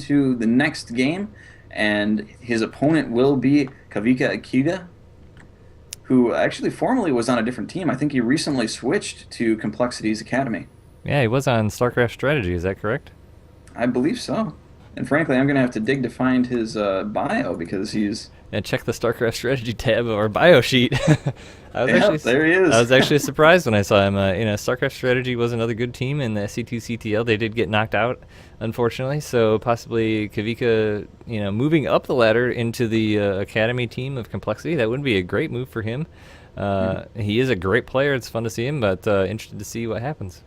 to the next game, and his opponent will be Kavika Akida, who actually formerly was on a different team. I think he recently switched to Complexity's Academy. Yeah, he was on StarCraft Strategy, is that correct? I believe so. And frankly, I'm going to have to dig to find his bio because he's. And check the StarCraft Strategy tab of our bio sheet. Yep, there he I is. was actually surprised when I saw him. StarCraft Strategy was another good team in the SC2CTL. They did get knocked out, unfortunately. So possibly Kavika, moving up the ladder into the Academy team of Complexity. That would be a great move for him. He is a great player. It's fun to see him, but interested to see what happens.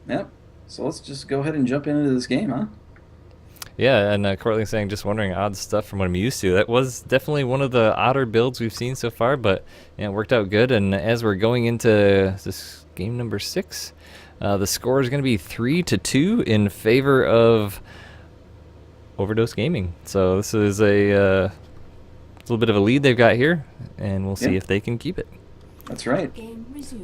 Yep. So let's just go ahead and jump into this game, huh? Yeah, and Courtney's saying, just wondering, odd stuff from what I'm used to. That was definitely one of the odder builds we've seen so far, but it worked out good. And as we're going into this game number 6, the score is going to be 3-2 in favor of Overdose Gaming. So this is a little bit of a lead they've got here, and we'll see if they can keep it. That's right.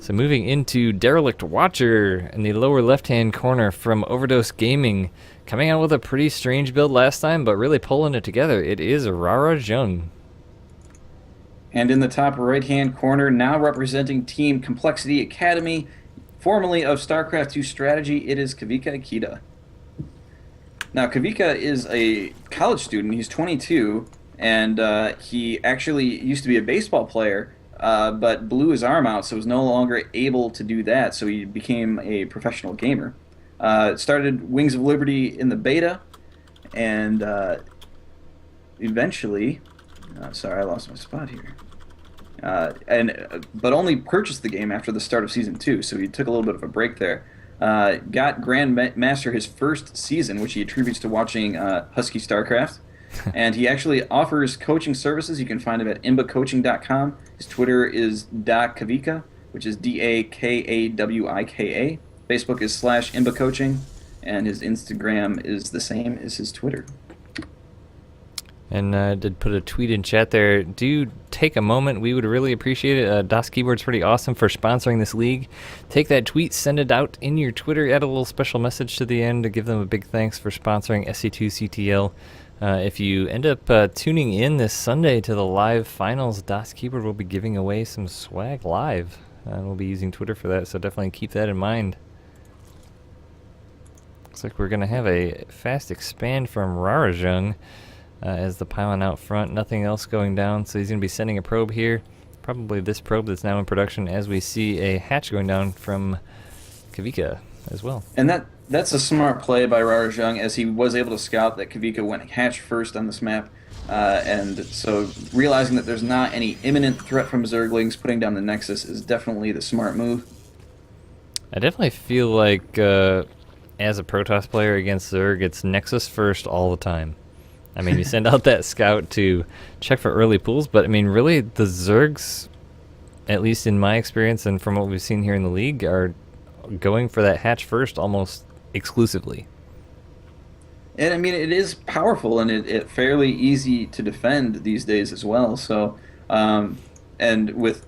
So moving into Derelict Watcher in the lower left-hand corner from Overdose Gaming. Coming out with a pretty strange build last time, but really pulling it together. It is Rara Zheng. And in the top right-hand corner, now representing Team Complexity Academy, formerly of StarCraft 2 Strategy, it is Kavika Akida. Now, Kavika is a college student. He's 22, and he actually used to be a baseball player, but blew his arm out, so was no longer able to do that, so he became a professional gamer. Started Wings of Liberty in the beta, and eventually, sorry, I lost my spot here. But only purchased the game after the start of Season 2, so he took a little bit of a break there. Got Grandmaster his first season, which he attributes to watching Husky StarCraft. And he actually offers coaching services. You can find him at imbacoaching.com. His Twitter is @Kavika, which is DAKAWIKA. Facebook is /imbacoaching, and his Instagram is the same as his Twitter. And did put a tweet in chat there. Do take a moment. We would really appreciate it. Das Keyboard's pretty awesome for sponsoring this league. Take that tweet, send it out in your Twitter, add a little special message to the end to give them a big thanks for sponsoring SC2CTL. If you end up tuning in this Sunday to the live finals, Das Keyboard will be giving away some swag live. We'll be using Twitter for that, so definitely keep that in mind. Looks like we're going to have a fast expand from Rara Zheng as the pylon out front. Nothing else going down, so he's going to be sending a probe here. Probably this probe that's now in production as we see a hatch going down from Kavika as well. And that's a smart play by Rara Zheng, as he was able to scout that Kavika went hatch first on this map. And so realizing that there's not any imminent threat from Zerglings, putting down the Nexus is definitely the smart move. I definitely feel like as a Protoss player against Zerg, it's Nexus first all the time. I mean, you send out that scout to check for early pools, but I mean, really, the Zergs, at least in my experience and from what we've seen here in the league, are going for that hatch first almost exclusively. And I mean, it is powerful, and it fairly easy to defend these days as well. So, and with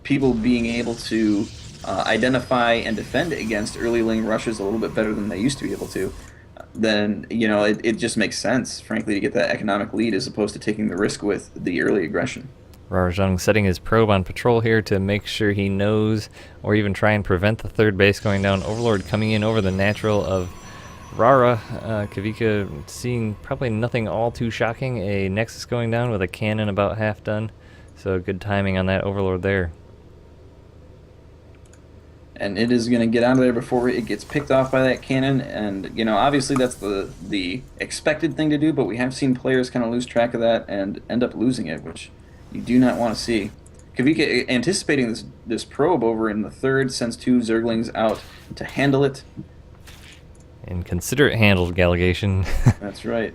people being able to identify and defend against early lane rushes a little bit better than they used to be able to, then it just makes sense, frankly, to get that economic lead as opposed to taking the risk with the early aggression. Rara Zheng setting his probe on patrol here to make sure he knows or even try and prevent the third base going down. Overlord coming in over the natural of Rara. Kavika seeing probably nothing all too shocking. A Nexus going down with a cannon about half done. So good timing on that Overlord there. And it is going to get out of there before it gets picked off by that cannon. And, obviously that's the expected thing to do, but we have seen players kind of lose track of that and end up losing it, which you do not want to see. Kavika anticipating this probe over in the third, sends 2 Zerglings out to handle it. And consider it handled, Gallegation. That's right.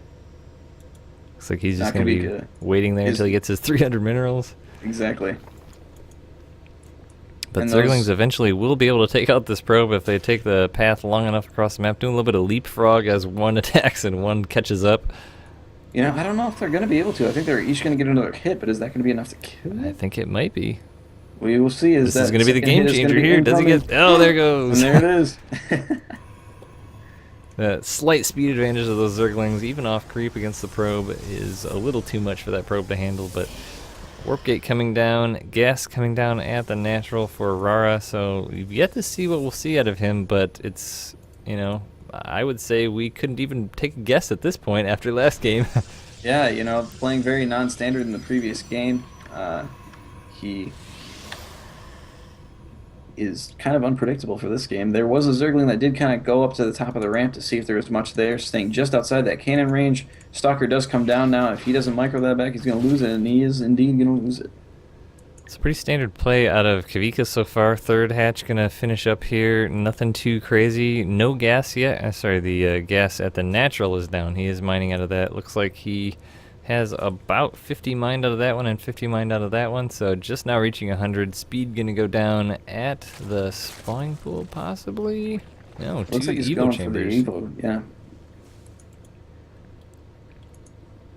Looks like he's just going to be waiting there until he gets his 300 minerals. Exactly. But Zerglings eventually will be able to take out this probe if they take the path long enough across the map, doing a little bit of leapfrog as one attacks and one catches up. I don't know if they're going to be able to. I think they're each going to get another hit, but is that going to be enough to kill it? I think it might be. We will see. This is going to be the game changer here. Does he get... Oh, there goes. And there it is. The slight speed advantage of those Zerglings, even off creep against the probe, is a little too much for that probe to handle, but Warp Gate coming down, Gas coming down at the natural for Rara, so we've yet to see what we'll see out of him, but it's, you know, I would say we couldn't even take a guess at this point after last game. Yeah, you know, playing very non-standard in the previous game. He is kind of unpredictable for this game. There was a Zergling that did kind of go up to the top of the ramp to see if there was much there, staying just outside that cannon range. Stalker does come down now. If he doesn't micro that back, he's going to lose it, and he is indeed going to lose it. It's a pretty standard play out of Kavika so far. Third hatch going to finish up here. Nothing too crazy. No gas yet. Sorry, the gas at the natural is down. He is mining out of that. Looks like he has about 50 mined out of that one and 50 mined out of that one, so just now reaching 100. Speed gonna go down at the spawning pool, possibly? No, looks like he's Evo going chambers. for the Evo, yeah.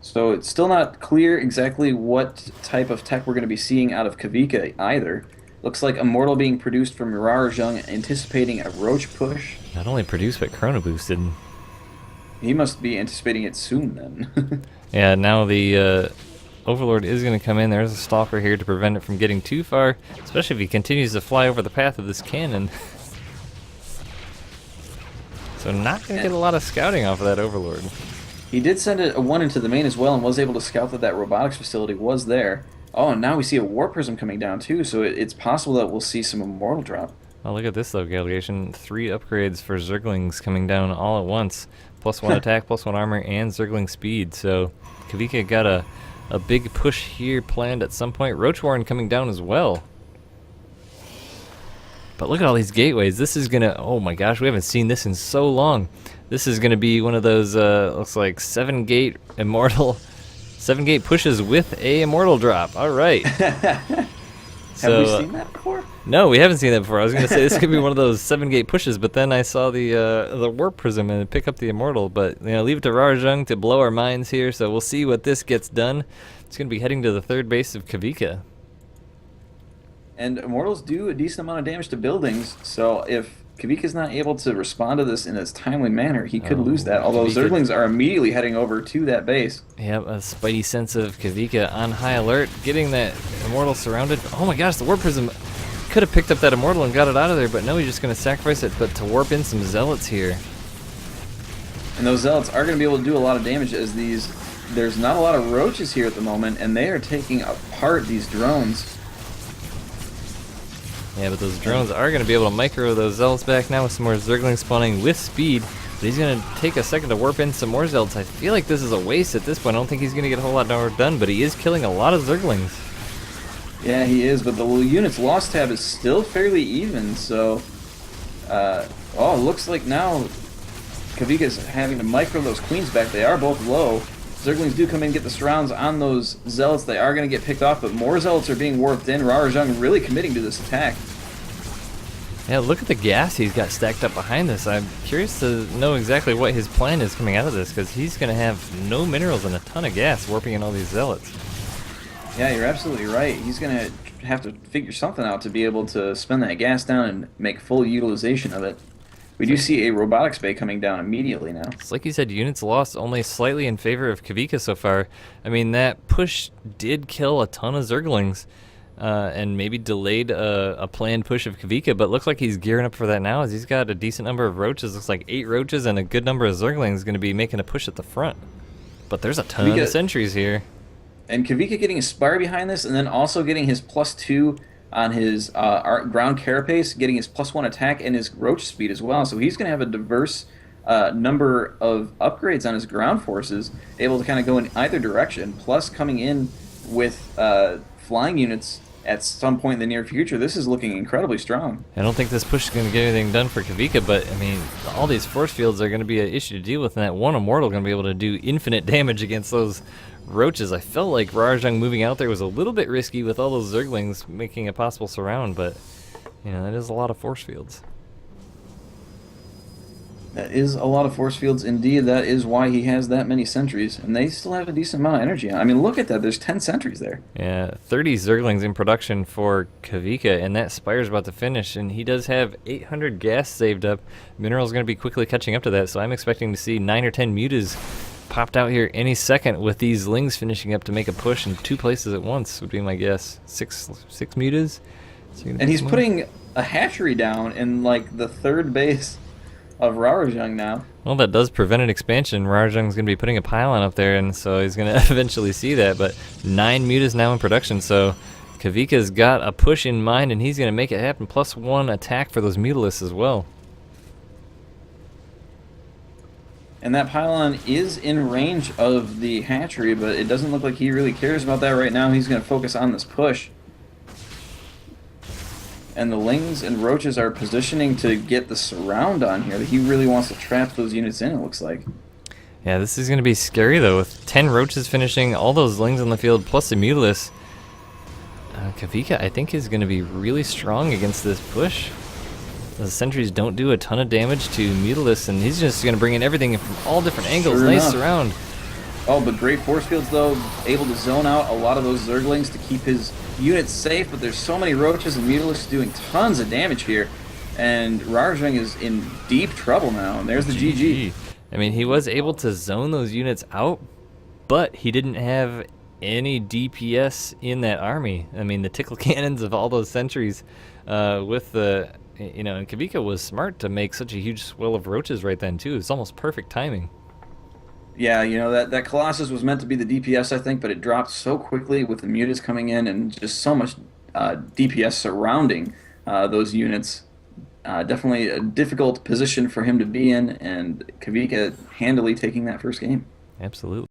So it's still not clear exactly what type of tech we're going to be seeing out of Kavika either. Looks like Immortal being produced from Mirage Young, anticipating a Roach push. Not only produced, but chrono boosted. He must be anticipating it soon then. Yeah, now the Overlord is going to come in. There's a Stalker here to prevent it from getting too far, especially if he continues to fly over the path of this cannon. So not going to get a lot of scouting off of that Overlord. He did send a one into the main as well and was able to scout that that robotics facility was there. Oh, and now we see a Warp Prism coming down too, so it's possible that we'll see some Immortal drop. Oh, look at this though, Gallegation. 3 upgrades for Zerglings coming down all at once. +1 attack, +1 armor, and Zergling speed. So Kavika got a big push here planned at some point. Roach Warren coming down as well. But look at all these gateways. This is gonna, oh my gosh, we haven't seen this in so long. This is gonna be one of those, looks like 7-gate Immortal, 7-gate pushes with a Immortal drop. All right. Have we seen that before? No, we haven't seen that before. I was going to say this could be one of those 7-gate pushes, but then I saw the Warp Prism and pick up the Immortal. But you know, leave it to Rarjung to blow our minds here, so we'll see what this gets done. It's going to be heading to the third base of Kavika. And Immortals do a decent amount of damage to buildings, so if Kavika's not able to respond to this in a timely manner, he could lose that. Although Kavika, Zerglings are immediately heading over to that base. Yep, a spidey sense of Kavika on high alert, getting that Immortal surrounded. Oh my gosh, the Warp Prism could have picked up that Immortal and got it out of there, but no, he's just going to sacrifice it, but to warp in some Zealots here. And those Zealots are going to be able to do a lot of damage as there's not a lot of Roaches here at the moment, and they are taking apart these drones. Yeah, but those drones are going to be able to micro those Zealots back now with some more Zerglings spawning with speed. But he's going to take a second to warp in some more Zealots. I feel like this is a waste at this point. I don't think he's going to get a whole lot more done, but he is killing a lot of Zerglings. Yeah, he is, but the units lost tab is still fairly even, so... oh, looks like now Kavika's having to micro those Queens back. They are both low. Zerglings do come in and get the surrounds on those Zealots. They are going to get picked off, but more Zealots are being warped in. Rarajung really committing to this attack. Yeah, look at the gas he's got stacked up behind this. I'm curious to know exactly what his plan is coming out of this, because he's going to have no minerals and a ton of gas warping in all these Zealots. Yeah, you're absolutely right. He's going to have to figure something out to be able to spend that gas down and make full utilization of it. We do see a robotics bay coming down immediately now. It's like you said, units lost only slightly in favor of Kavika so far. I mean, that push did kill a ton of Zerglings and maybe delayed a planned push of Kavika, but looks like he's gearing up for that now as he's got a decent number of Roaches. Looks like 8 Roaches and a good number of Zerglings going to be making a push at the front. But there's a ton of sentries here. And Kavika getting a Spire behind this and then also getting his +2 on his ground carapace, getting his +1 attack and his Roach speed as well. So he's going to have a diverse number of upgrades on his ground forces, able to kind of go in either direction, plus coming in with flying units at some point in the near future. This is looking incredibly strong. I don't think this push is going to get anything done for Kavika, but I mean, all these force fields are going to be an issue to deal with, and that one Immortal going to be able to do infinite damage against those Roaches. I felt like Rarajung moving out there was a little bit risky with all those Zerglings making a possible surround, but you know, that is a lot of force fields. That is a lot of force fields indeed. That is why he has that many sentries, and they still have a decent amount of energy. I mean, look at that. There's 10 sentries there. Yeah, 30 Zerglings in production for Kavika, and that Spire's about to finish, and he does have 800 gas saved up. Mineral's going to be quickly catching up to that, so I'm expecting to see 9 or 10 Mutas popped out here any second with these Lings finishing up to make a push in 2 places at once, would be my guess. Six Mutas? And he's putting a hatchery down in, like, the third base of Rarajang now. Well, that does prevent an expansion. Rarajang's going to be putting a pylon up there, and so he's going to eventually see that. But 9 Mutas now in production, so Kavika's got a push in mind, and he's going to make it happen. +1 attack for those Mutalisks as well. And that pylon is in range of the hatchery, but it doesn't look like he really cares about that right now. He's going to focus on this push. And the Lings and Roaches are positioning to get the surround on here. He really wants to trap those units in, it looks like. Yeah, this is going to be scary, though, with 10 Roaches finishing, all those Lings on the field, plus the Mutalisk. Kavika, I think, is going to be really strong against this push. The sentries don't do a ton of damage to Mutalisks, and he's just going to bring in everything from all different angles. Sure Nice enough. surround. Oh, but great force fields, though, able to zone out a lot of those Zerglings to keep his units safe, but there's so many Roaches and Mutalisks doing tons of damage here, and Rarajang is in deep trouble now, and there's the GG. I mean, he was able to zone those units out, but he didn't have any DPS in that army. I mean, the tickle cannons of all those sentries with the, you know, and Kavika was smart to make such a huge swell of Roaches right then, too. It's almost perfect timing. Yeah, you know, that Colossus was meant to be the DPS, I think, but it dropped so quickly with the Mutas coming in and just so much DPS surrounding those units. Definitely a difficult position for him to be in, and Kavika handily taking that first game. Absolutely.